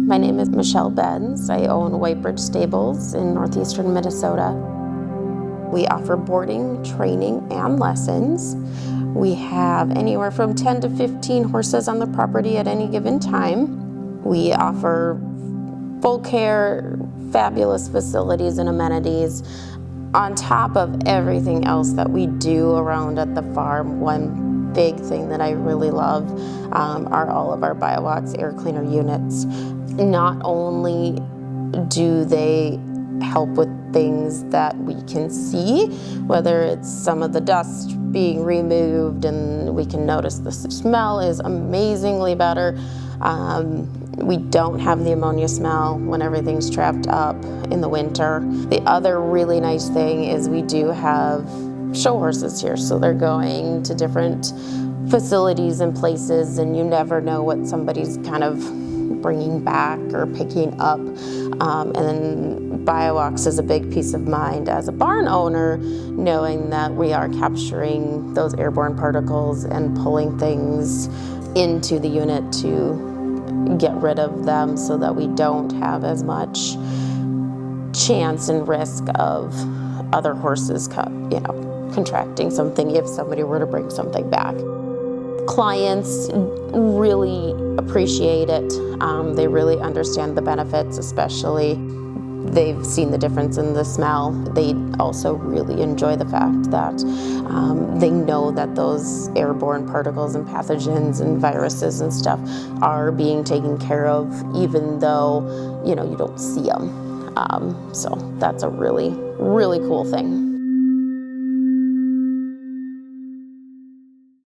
My name is Michelle Benz. I own Whitebridge Stables in northeastern Minnesota. We offer boarding, training, and lessons. We have anywhere from 10 to 15 horses on the property at any given time. We offer full care, fabulous facilities and amenities. On top of everything else that we do around at the farm, one big thing that I really love are all of our BioOx air cleaner units. Not only do they help with things that we can see, whether it's some of the dust being removed and we can notice the smell is amazingly better. We don't have the ammonia smell when everything's trapped up in the winter. The other really nice thing is we do have show horses here, so they're going to different facilities and places, and you never know what somebody's kind of bringing back or picking up. And then BioOx is a big peace of mind as a barn owner, knowing that we are capturing those airborne particles and pulling things into the unit to get rid of them so that we don't have as much chance and risk of other horses contracting something if somebody were to bring something back. Clients really appreciate it. They really understand the benefits, especially they've seen the difference in the smell. They also really enjoy the fact that they know that those airborne particles and pathogens and viruses and stuff are being taken care of, even though you don't see them. So that's a really, really cool thing.